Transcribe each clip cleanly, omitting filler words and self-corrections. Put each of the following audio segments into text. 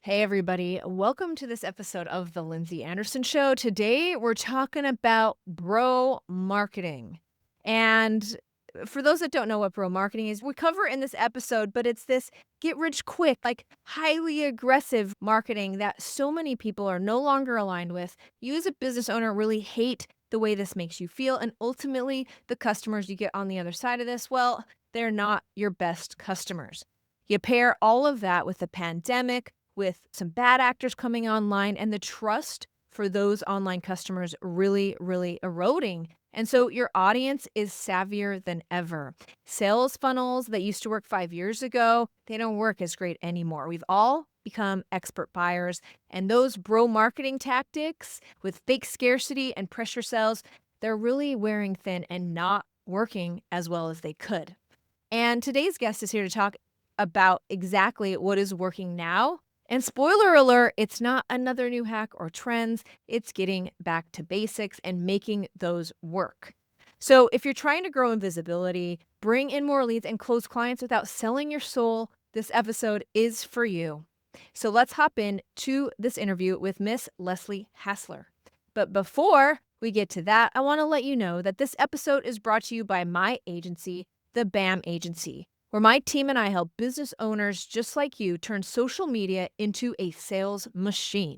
Hey, everybody. Welcome to this episode of The Lindsey Anderson Show. Today, we're talking about bro marketing. And for those that don't know what bro marketing is, we cover in this episode, but it's this get rich quick, like highly aggressive marketing that so many people are no longer aligned with. You, as a business owner, really hate the way this makes you feel. And ultimately, the customers you get on the other side of this, well, they're not your best customers. You pair all of that with the pandemic, with some bad actors coming online, and the trust for those online customers really eroding. And so your audience is savvier than ever. Sales funnels that used to work 5 years ago, they don't work as great anymore. We've all become expert buyers, and those bro marketing tactics with fake scarcity and pressure sales, they're really wearing thin and not working as well as they could. And today's guest is here to talk about exactly what is working now. And spoiler alert, it's not another new hack or trends. It's getting back to basics and making those work. So if you're trying to grow in visibility, bring in more leads, and close clients without selling your soul, this episode is for you. So let's hop in to this interview with Miss Leslie Hassler. But before we get to that, I want to let you know that this episode is brought to you by my agency, the BAM Agency, where my team and I help business owners just like you turn social media into a sales machine.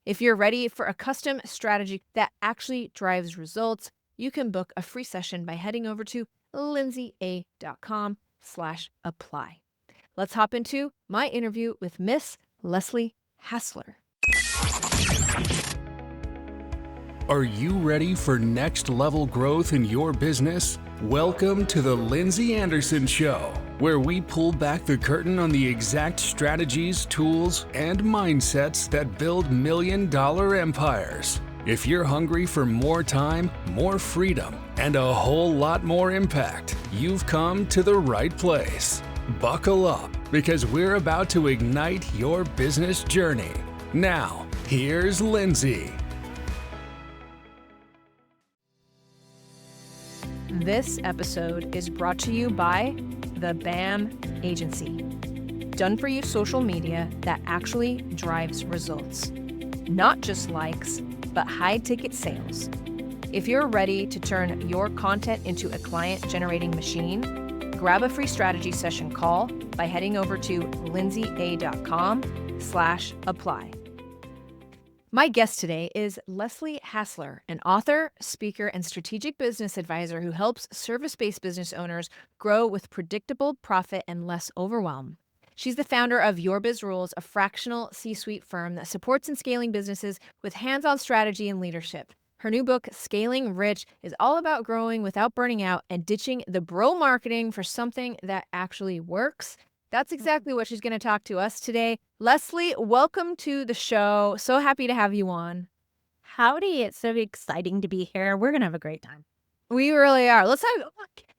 If you're ready for a custom strategy that actually drives results, you can book a free session by heading over to lindseya.com/apply. Let's hop into my interview with Miss Leslie Hassler. Are you ready for next level growth in your business? Welcome to the Lindsey Anderson Show, where we pull back the curtain on the exact strategies, tools, and mindsets that build million-dollar empires. If you're hungry for more time, more freedom, and a whole lot more impact, you've come to the right place. Buckle up, because we're about to ignite your business journey. Now, here's Lindsey. This episode is brought to you by the BAM Agency. Done for you social media that actually drives results. Not just likes, but high ticket sales. If you're ready to turn your content into a client generating machine, grab a free strategy session call by heading over to lindseya.com/apply. My guest today is Leslie Hassler, an author, speaker, and strategic business advisor who helps service-based business owners grow with predictable profit and less overwhelm. She's the founder of Your Biz Rules, a fractional C-suite firm that supports and scaling businesses with hands-on strategy and leadership. Her new book, Scaling Rich, is all about growing without burning out and ditching the bro marketing for something that actually works. That's exactly what she's going to talk to us today. Leslie, welcome to the show. So happy to have you on. Howdy, it's so exciting to be here. We're going to have a great time. We really are. Let's have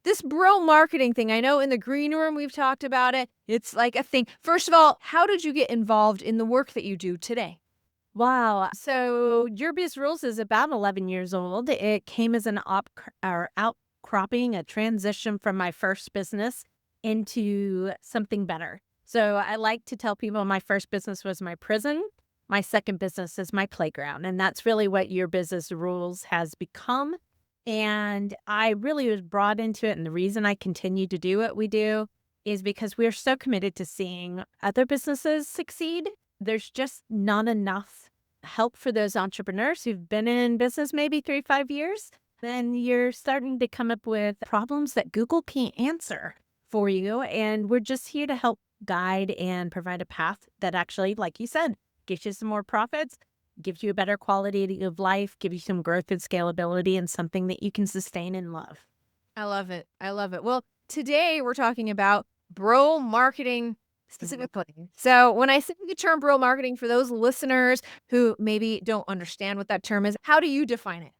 this bro marketing thing. I know in the green room we've talked about it. It's like a thing. First of all, how did you get involved in the work that you do today? Wow. So Your Biz Rules is about 11 years old. It came as an outcropping, a transition from my first business into something better. So I like to tell people my first business was my prison. My second business is my playground. And that's really what Your Business Rules has become. And I really was brought into it. And the reason I continue to do what we do is because we're so committed to seeing other businesses succeed. There's just not enough help for those entrepreneurs who've been in business maybe 3-5 years. Then you're starting to come up with problems that Google can't answer for you. And we're just here to help guide and provide a path that actually, like you said, gives you some more profits, gives you a better quality of life, gives you some growth and scalability, and something that you can sustain and love. I love it. I love it. Well, today we're talking about bro marketing specifically. So when I say the term bro marketing, for those listeners who maybe don't understand what that term is, how do you define it?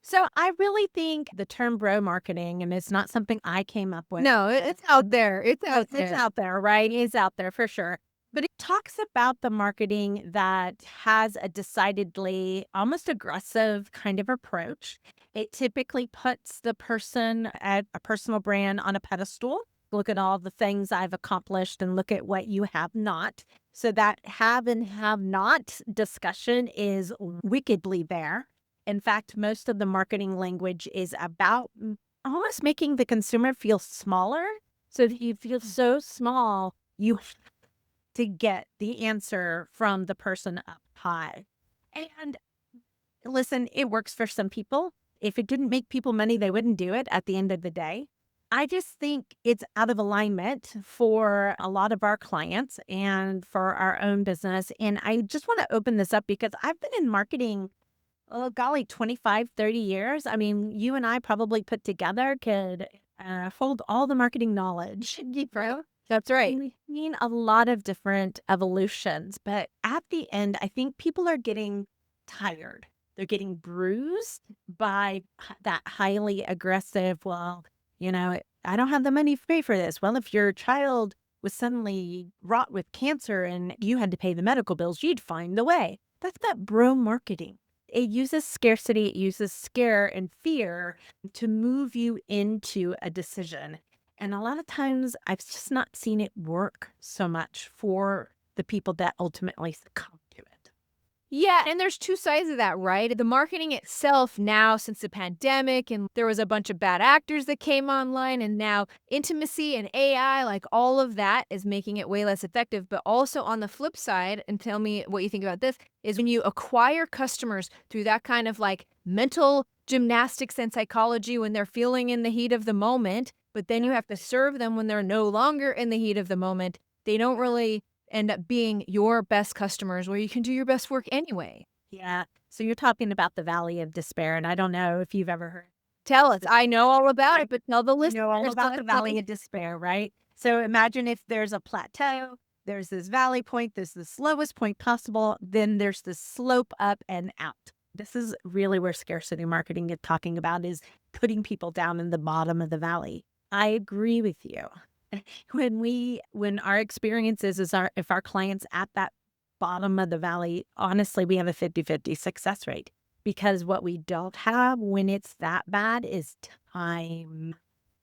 So I really think the term bro marketing, and it's not something I came up with. No, it's out there. It's out there. It's out there, right? It's out there for sure. But it talks about the marketing that has a decidedly almost aggressive kind of approach. It typically puts the person at a personal brand on a pedestal. Look at all the things I've accomplished and look at what you have not. So that have and have not discussion is wickedly there. In fact, most of the marketing language is about almost making the consumer feel smaller. So if you feel so small, you have to get the answer from the person up high. And listen, it works for some people. If it didn't make people money, they wouldn't do it at the end of the day. I just think it's out of alignment for a lot of our clients and for our own business. And I just want to open this up because I've been in marketing, oh, golly, 25, 30 years. I mean, you and I probably put together could hold all the marketing knowledge. Right? That's right. We've seen a lot of different evolutions, but at the end, I think people are getting tired. They're getting bruised by that highly aggressive, well, I don't have the money to pay for this. Well, if your child was suddenly wrought with cancer and you had to pay the medical bills, you'd find the way. That's that bro marketing. It uses scarcity, it uses scare and fear to move you into a decision. And a lot of times I've just not seen it work so much for the people that ultimately succumb to it. Yeah, and there's two sides of that, right? The marketing itself now, since the pandemic, and there was a bunch of bad actors that came online, and now intimacy and AI, like all of that is making it way less effective. But also on the flip side, and tell me what you think about this, is when you acquire customers through that kind of like mental gymnastics and psychology when they're feeling in the heat of the moment, but then you have to serve them when they're no longer in the heat of the moment. They don't really end up being your best customers where you can do your best work anyway. Yeah. So you're talking about the Valley of Despair, and I don't know if you've ever heard. Tell us. I know all about it, but tell the You know all listeners. about the Valley of Despair, right? So imagine if there's a plateau, there's this valley point, there's the slowest point possible, then there's the slope up and out. This is really where scarcity marketing is talking about, is putting people down in the bottom of the valley. I agree with you. When our experience is if our clients at that bottom of the valley, honestly, we have a 50-50 success rate, because what we don't have when it's that bad is time.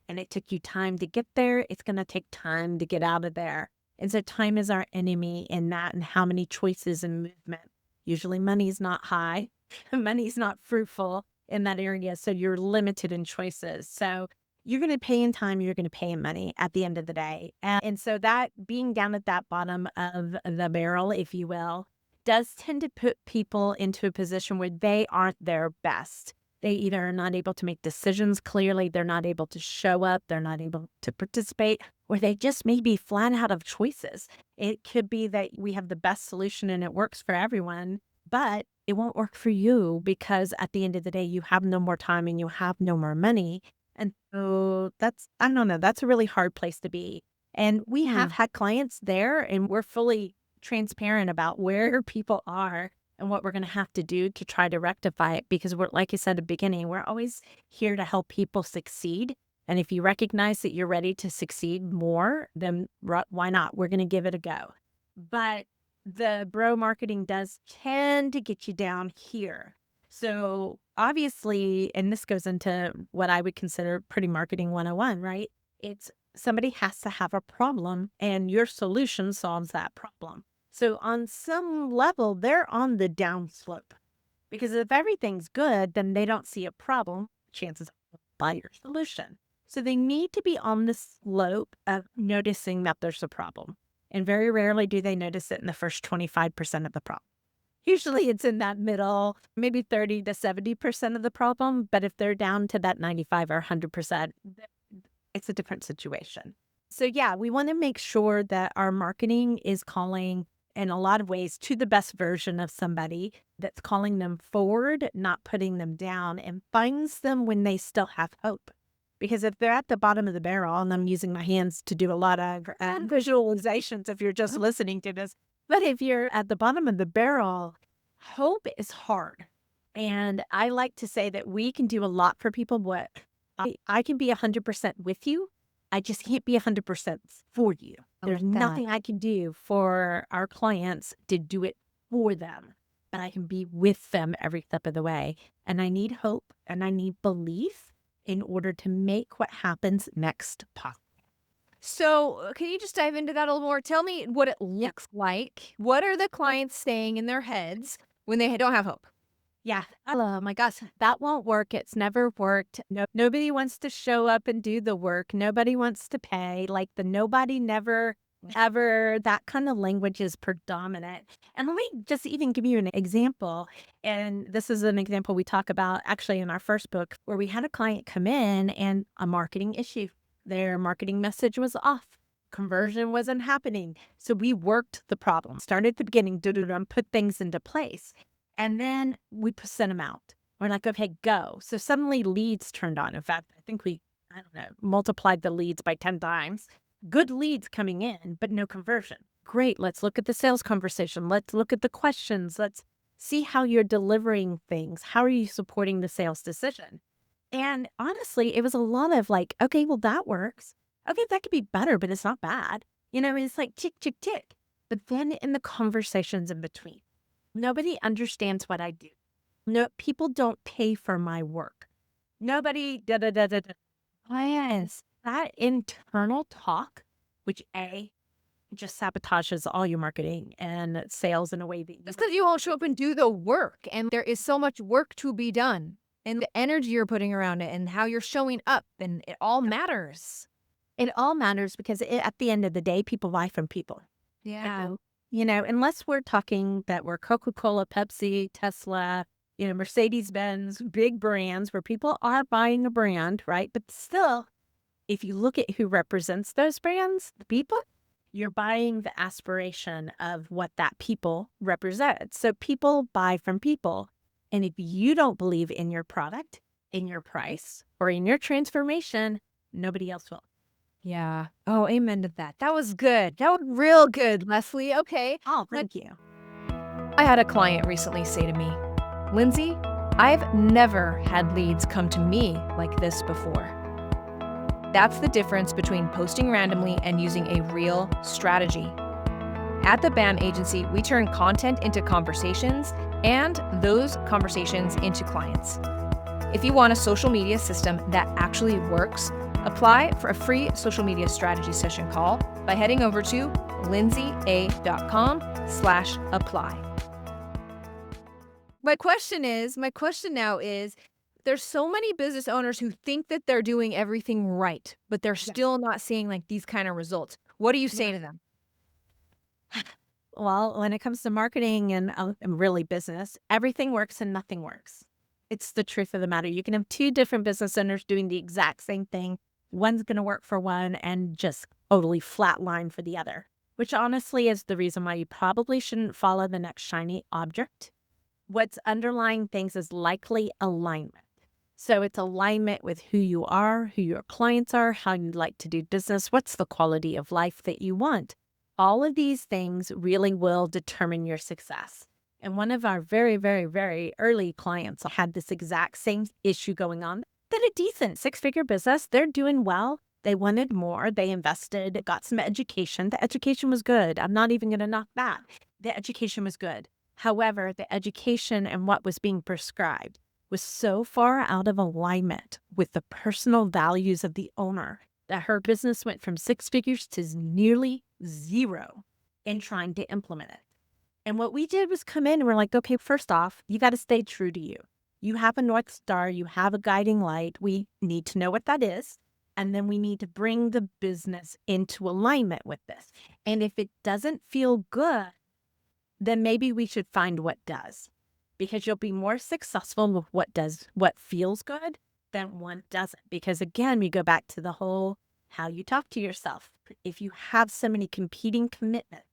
And it took you time to get there. It's going to take time to get out of there. And so time is our enemy in that, and how many choices and movement. Usually money's not high. Money's not fruitful in that area. So you're limited in choices. So you're going to pay in time, you're going to pay in money at the end of the day. And so that being down at that bottom of the barrel, if you will, does tend to put people into a position where they aren't their best. They either are not able to make decisions clearly, they're not able to show up, they're not able to participate, or they just may be flat out of choices. It could be that we have the best solution and it works for everyone, but it won't work for you because at the end of the day, you have no more time and you have no more money. And so I don't know, that's a really hard place to be. And we have had clients there, and we're fully transparent about where people are and what we're going to have to do to try to rectify it. Because we're, like I said at the beginning, we're always here to help people succeed. And if you recognize that you're ready to succeed more, then why not? We're going to give it a go. But the bro marketing does tend to get you down here. So obviously, and this goes into what I would consider pretty marketing 101, right? It's somebody has to have a problem and your solution solves that problem. So on some level, they're on the down slope, because if everything's good, then they don't see a problem. Chances are buy your solution. So they need to be on the slope of noticing that there's a problem. And very rarely do they notice it in the first 25% of the problem. Usually it's in that middle, maybe 30 to 70% of the problem. But if they're down to that 95 or 100%, it's a different situation. So yeah, we want to make sure that our marketing is calling in a lot of ways to the best version of somebody, that's calling them forward, not putting them down, and finds them when they still have hope. Because if they're at the bottom of the barrel, and I'm using my hands to do a lot of visualizations if you're just listening to this, but if you're at the bottom of the barrel, hope is hard. And I like to say that we can do a lot for people, but I can be 100% with you. I just can't be 100% for you. There's nothing I can do for our clients to do it for them, but I can be with them every step of the way. And I need hope and I need belief in order to make what happens next possible. So, can you just dive into that a little more? Tell me what it looks like. What are the clients saying in their heads when they don't have hope? Yeah. Oh my gosh, that won't work. It's never worked. No, nobody wants to show up and do the work. Nobody wants to pay. Like the nobody, never, ever, that kind of language is predominant. And let me just even give you an example. And this is an example we talk about actually in our first book, where we had a client come in and a marketing issue. Their marketing message was off. Conversion wasn't happening. So we worked the problem, started at the beginning, put things into place. And then we sent them out. We're like, okay, go. So suddenly leads turned on. In fact, I think I don't know, multiplied the leads by 10 times. Good leads coming in, but no conversion. Great. Let's look at the sales conversation. Let's look at the questions. Let's see how you're delivering things. How are you supporting the sales decision? And honestly, it was a lot of like, okay, well, that works. Okay, that could be better, but it's not bad. It's like tick, tick, tick. But then in the conversations in between, nobody understands what I do. No, people don't pay for my work. Nobody da da da da da. Yes, that internal talk, which just sabotages all your marketing and sales in a way that It's because you won't show up and do the work, and there is so much work to be done, and the energy you're putting around it, and how you're showing up, and it all matters. it all matters because at the end of the day, people buy from people. Yeah. Unless we're talking that we're Coca-Cola, Pepsi, Tesla, Mercedes-Benz, big brands where people are buying a brand, right? But still, if you look at who represents those brands, the people, you're buying the aspiration of what that people represents. So people buy from people. And if you don't believe in your product, in your price, or in your transformation, nobody else will. Yeah. Oh, amen to that. That was good. That was real good, Leslie. Okay. Oh, thank you. I had a client recently say to me, Lindsey, I've never had leads come to me like this before. That's the difference between posting randomly and using a real strategy. At the BAM agency, we turn content into conversations and those conversations into clients. If you want a social media system that actually works, apply for a free social media strategy session call by heading over to lindseya.com/apply. My question now is, there's so many business owners who think that they're doing everything right, but they're still not seeing like these kind of results. What do you say to them? Well, when it comes to marketing and really business, everything works and nothing works. It's the truth of the matter. You can have two different business owners doing the exact same thing. One's going to work for one and just totally flatline for the other, which honestly is the reason why you probably shouldn't follow the next shiny object. What's underlying things is likely alignment. So it's alignment with who you are, who your clients are, how you'd like to do business, what's the quality of life that you want. All of these things really will determine your success. And one of our very, very, very early clients had this exact same issue going on. They had a decent six-figure business. They're doing well. They wanted more. They invested, got some education. The education was good. I'm not even going to knock that. The education was good. However, the education and what was being prescribed was so far out of alignment with the personal values of the owner that her business went from six figures to nearly zero in trying to implement it. And what we did was come in and we're like, okay, first off, you got to stay true to you. You have a North Star, you have a guiding light. We need to know what that is. And then we need to bring the business into alignment with this. And if it doesn't feel good, then maybe we should find what does. Because you'll be more successful with what feels good than one doesn't. Because again, we go back to the whole how you talk to yourself. If you have so many competing commitments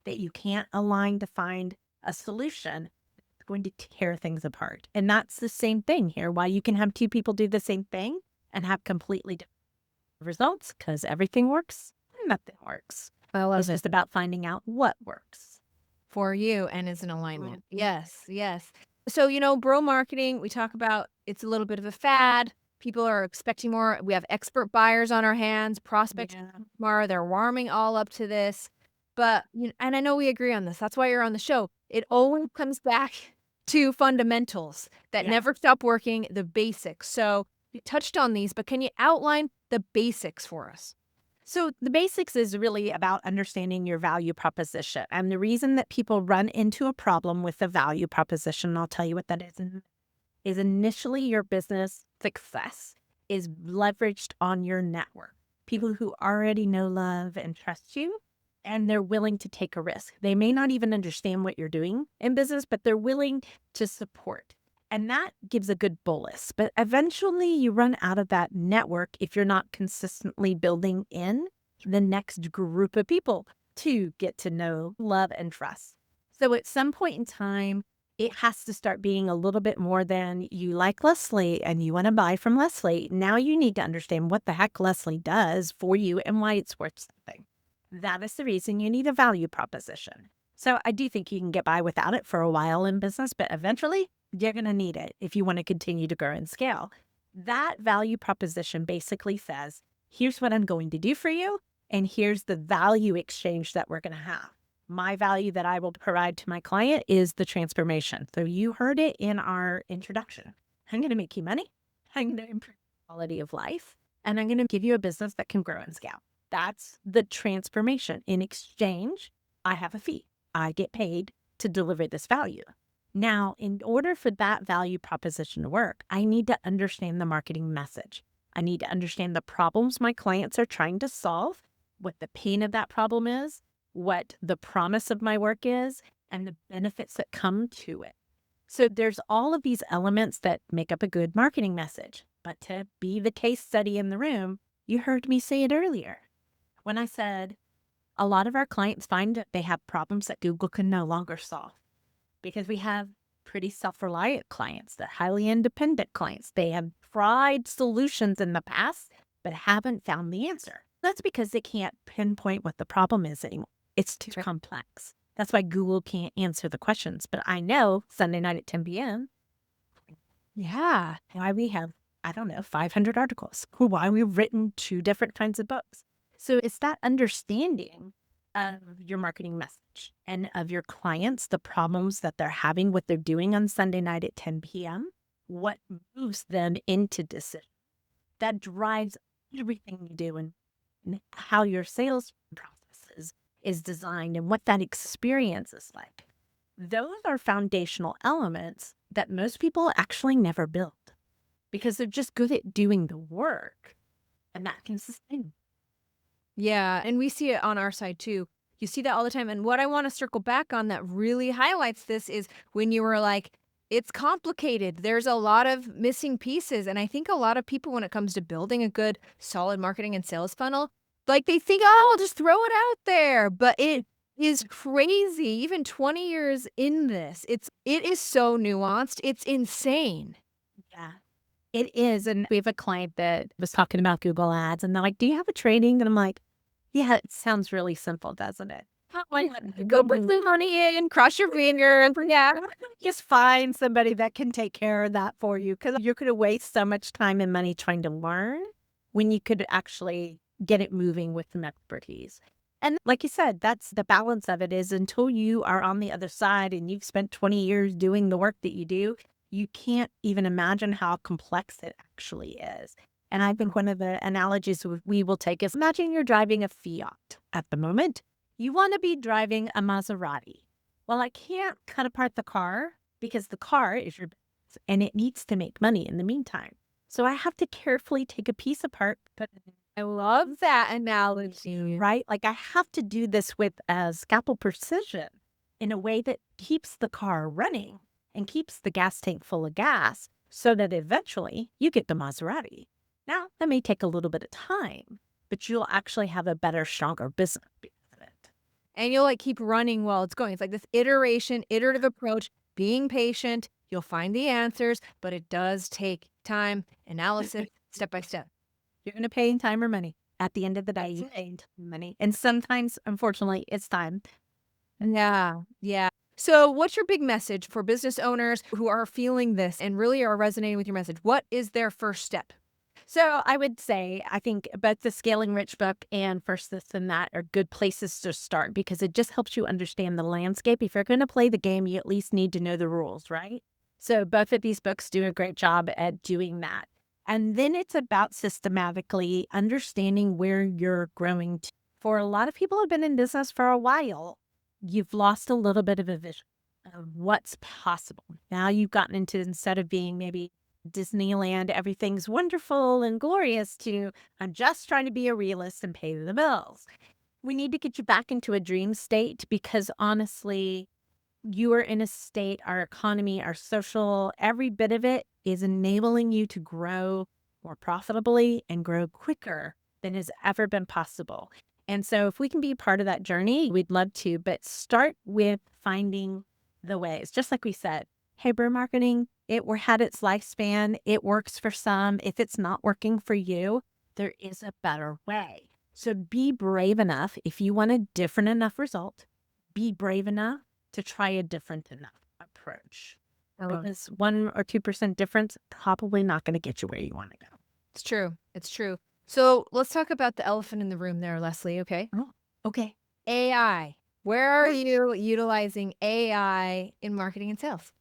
that you can't align to find a solution, it's going to tear things apart. And that's the same thing here. Why you can have two people do the same thing and have completely different results, because everything works and nothing works. It's just about finding out what works For you and is in alignment. Yes, yes. So, bro marketing, we talk about it's a little bit of a fad. People are expecting more. We have expert buyers on our hands, prospects more. They're warming all up to this. But, and I know we agree on this. That's why you're on the show. It always comes back to fundamentals that never stop working, the basics. So you touched on these, but can you outline the basics for us? So the basics is really about understanding your value proposition. And the reason that people run into a problem with the value proposition, and I'll tell you what that is initially your business success is leveraged on your network. People who already know, love, and trust you, and they're willing to take a risk. They may not even understand what you're doing in business, but they're willing to support. And that gives a good bolus. But eventually you run out of that network if you're not consistently building in the next group of people to get to know, love, and trust. So at some point in time, it has to start being a little bit more than you like Leslie and you want to buy from Leslie. Now you need to understand what the heck Leslie does for you and why it's worth something. That is the reason you need a value proposition. So I do think you can get by without it for a while in business, but eventually you're going to need it if you want to continue to grow and scale. That value proposition basically says, here's what I'm going to do for you, and here's the value exchange that we're going to have. My value that I will provide to my client is the transformation. So you heard it in our introduction. I'm going to make you money. I'm going to improve quality of life, and I'm going to give you a business that can grow and scale. That's the transformation. In exchange, I have a fee. I get paid to deliver this value. Now, in order for that value proposition to work, I need to understand the marketing message. I need to understand the problems my clients are trying to solve, what the pain of that problem is, what the promise of my work is, and the benefits that come to it. So there's all of these elements that make up a good marketing message. But to be the case study in the room, you heard me say it earlier when I said a lot of our clients find that they have problems that Google can no longer solve. Because we have pretty self-reliant clients, the highly independent clients. They have tried solutions in the past, but haven't found the answer. That's because they can't pinpoint what the problem is anymore. It's too complex. That's why Google can't answer the questions. But I know Sunday night at 10 p.m., yeah, why we have, 500 articles. Why we've written 2 different kinds of books. So it's that understanding of your marketing message and of your clients, the problems that they're having, what they're doing on Sunday night at 10 p.m., what moves them into decision. That drives everything you do and how your sales process is designed and what that experience is like. Those are foundational elements that most people actually never build because they're just good at doing the work, and that can sustain. Yeah, and we see it on our side too. You see that all the time. And what I want to circle back on that really highlights this is when you were like, it's complicated. There's a lot of missing pieces. And I think a lot of people, when it comes to building a good, solid marketing and sales funnel, like they think, oh, I'll just throw it out there. But it is crazy. Even 20 years in this, it is so nuanced. It's insane. Yeah. It is. And we have a client that was talking about Google Ads, and they're like, do you have a training? And I'm like, yeah, it sounds really simple, doesn't it? Go put the money in, cross your finger, and yeah. Just find somebody that can take care of that for you, because you're going to waste so much time and money trying to learn when you could actually get it moving with some expertise. And like you said, that's the balance of it, is until you are on the other side and you've spent 20 years doing the work that you do, you can't even imagine how complex it actually is. And I think one of the analogies we will take is, imagine you're driving a Fiat at the moment. You want to be driving a Maserati. Well, I can't cut apart the car because the car is your business and it needs to make money in the meantime. So I have to carefully take a piece apart. But I love that analogy. right? Like I have to do this with scalpel precision in a way that keeps the car running and keeps the gas tank full of gas so that eventually you get the Maserati. Now, that may take a little bit of time, but you'll actually have a better, stronger business because of it. And you'll like keep running while it's going. It's like this iterative approach, being patient. You'll find the answers, but it does take time, analysis, step by step. You're going to pay in time or money. At the end of the day, you pay in money. And sometimes, unfortunately, it's time. Yeah, yeah. So what's your big message for business owners who are feeling this and really are resonating with your message? What is their first step? So I would say, I think both the Scaling Rich book and First This and That are good places to start because it just helps you understand the landscape. If you're going to play the game, you at least need to know the rules, right? So both of these books do a great job at doing that. And then it's about systematically understanding where you're growing to. For a lot of people who have been in business for a while, you've lost a little bit of a vision of what's possible. Now you've gotten into, instead of being maybe Disneyland, everything's wonderful and glorious, to I'm just trying to be a realist and pay the bills. We need to get you back into a dream state, because honestly, you are in a state, our economy, our social, every bit of it is enabling you to grow more profitably and grow quicker than has ever been possible. And so if we can be part of that journey, we'd love to, but start with finding the ways. Just like we said, hey, bro marketing, it had its lifespan. It works for some. If it's not working for you, there is a better way. So be brave enough. If you want a different enough result, be brave enough to try a different enough approach. This 1 or 2% difference, probably not going to get you where you want to go. It's true. It's true. So let's talk about the elephant in the room there, Leslie. Okay. Oh, okay. AI. Where are you utilizing AI in marketing and sales?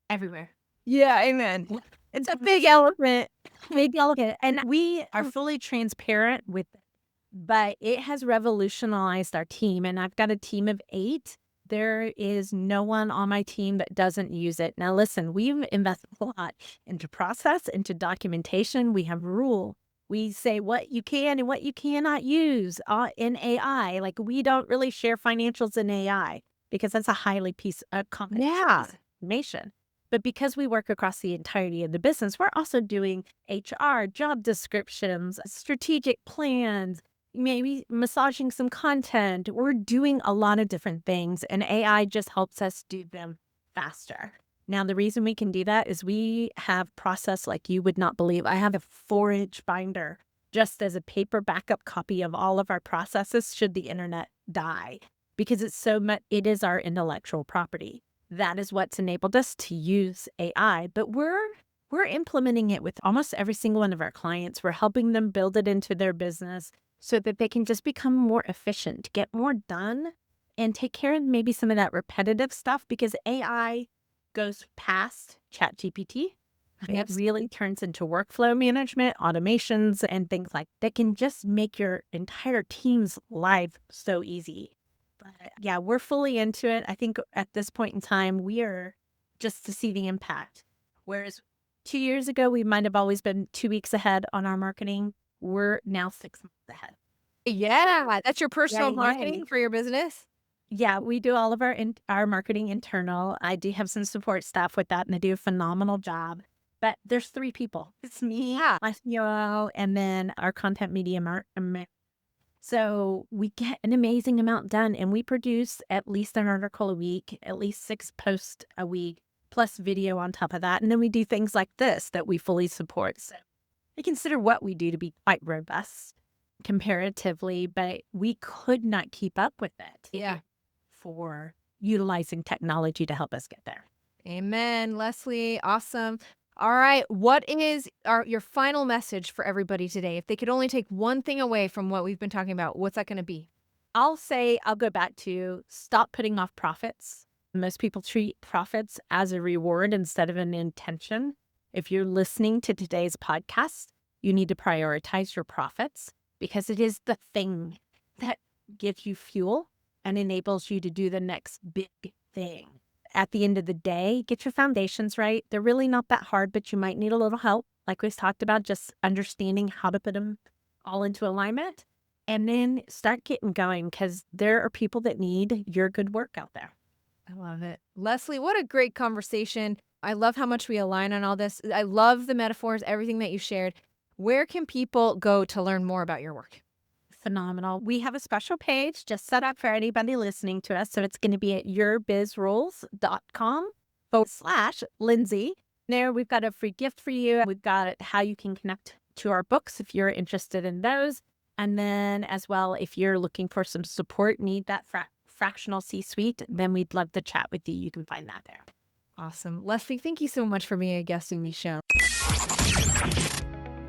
Everywhere. Yeah, amen. It's a big elephant. Big elephant. And we are fully transparent with it. But it has revolutionized our team. And I've got a team of 8. There is no one on my team that doesn't use it. Now, listen, we've invested a lot into process, into documentation. We have rule. We say what you can and what you cannot use in AI. Like, we don't really share financials in AI because that's a highly confidential piece of information. But because we work across the entirety of the business, we're also doing HR, job descriptions, strategic plans, maybe massaging some content. We're doing a lot of different things, and AI just helps us do them faster. Now, the reason we can do that is we have process like you would not believe. I have a 4-inch binder just as a paper backup copy of all of our processes should the internet die, because it's so much, it is our intellectual property. That is what's enabled us to use AI, but we're implementing it with almost every single one of our clients. We're helping them build it into their business so that they can just become more efficient, get more done, and take care of maybe some of that repetitive stuff, because AI goes past ChatGPT. It really turns into workflow management, automations, and things like that can just make your entire team's life so easy. But yeah, we're fully into it. I think at this point in time, we are just to see the impact. Whereas 2 years ago, we might have always been 2 weeks ahead on our marketing. We're now 6 months ahead. Yeah, that's your personal marketing for your business? Yeah, we do all of our marketing internal. I do have some support staff with that, and they do a phenomenal job. But there's 3 people. It's me, my COO, and then our content media So we get an amazing amount done, and we produce at least an article a week, at least 6 posts a week, plus video on top of that. And then we do things like this that we fully support. So I consider what we do to be quite robust comparatively, but we could not keep up with it. Yeah. For utilizing technology to help us get there. Amen, Leslie. Awesome. All right. What is your final message for everybody today? If they could only take one thing away from what we've been talking about, what's that going to be? I'll go back to stop putting off profits. Most people treat profits as a reward instead of an intention. If you're listening to today's podcast, you need to prioritize your profits, because it is the thing that gives you fuel and enables you to do the next big thing. At the end of the day, get your foundations right. They're really not that hard, but you might need a little help. Like we've talked about, just understanding how to put them all into alignment, and then start getting going, because there are people that need your good work out there. I love it. Leslie, what a great conversation. I love how much we align on all this. I love the metaphors, everything that you shared. Where can people go to learn more about your work? Phenomenal. We have a special page just set up for anybody listening to us. So it's going to be at yourbizrules.com/Lindsey. There, we've got a free gift for you. We've got how you can connect to our books if you're interested in those. And then as well, if you're looking for some support, need that fractional C-suite, then we'd love to chat with you. You can find that there. Awesome. Leslie, thank you so much for being a guest in the show.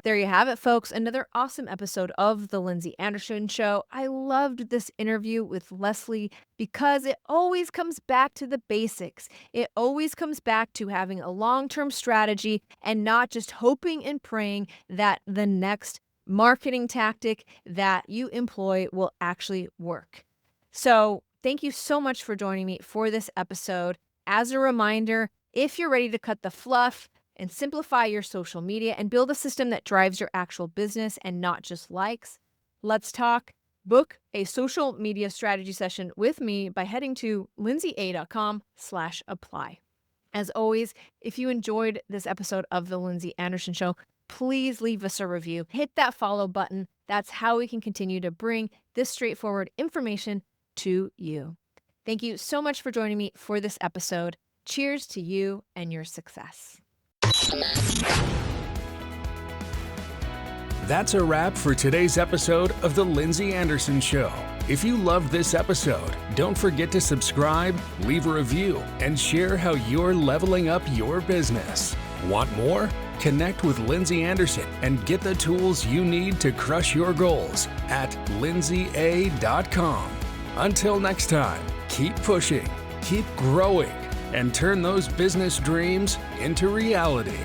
There you have it, folks. Another awesome episode of The Lindsey Anderson Show. I loved this interview with Leslie because it always comes back to the basics. It always comes back to having a long-term strategy and not just hoping and praying that the next marketing tactic that you employ will actually work. So thank you so much for joining me for this episode. As a reminder, if you're ready to cut the fluff and simplify your social media and build a system that drives your actual business and not just likes, let's talk. Book a social media strategy session with me by heading to lindseya.com/apply. As always, if you enjoyed this episode of The Lindsey Anderson Show, please leave us a review. Hit that follow button. That's how we can continue to bring this straightforward information to you. Thank you so much for joining me for this episode. Cheers to you and your success. That's a wrap for today's episode of The Lindsey Anderson Show. If you loved this episode, don't forget to subscribe, leave a review, and share how you're leveling up your business. Want more? Connect with Lindsey Anderson and get the tools you need to crush your goals at lindseya.com. Until next time, keep pushing, keep growing, and turn those business dreams into reality.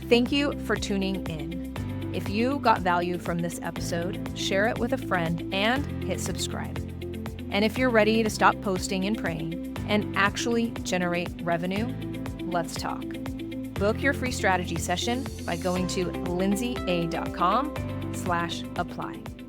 Thank you for tuning in. If you got value from this episode, share it with a friend and hit subscribe. And if you're ready to stop posting and praying and actually generate revenue, let's talk. Book your free strategy session by going to lindseya.com/apply.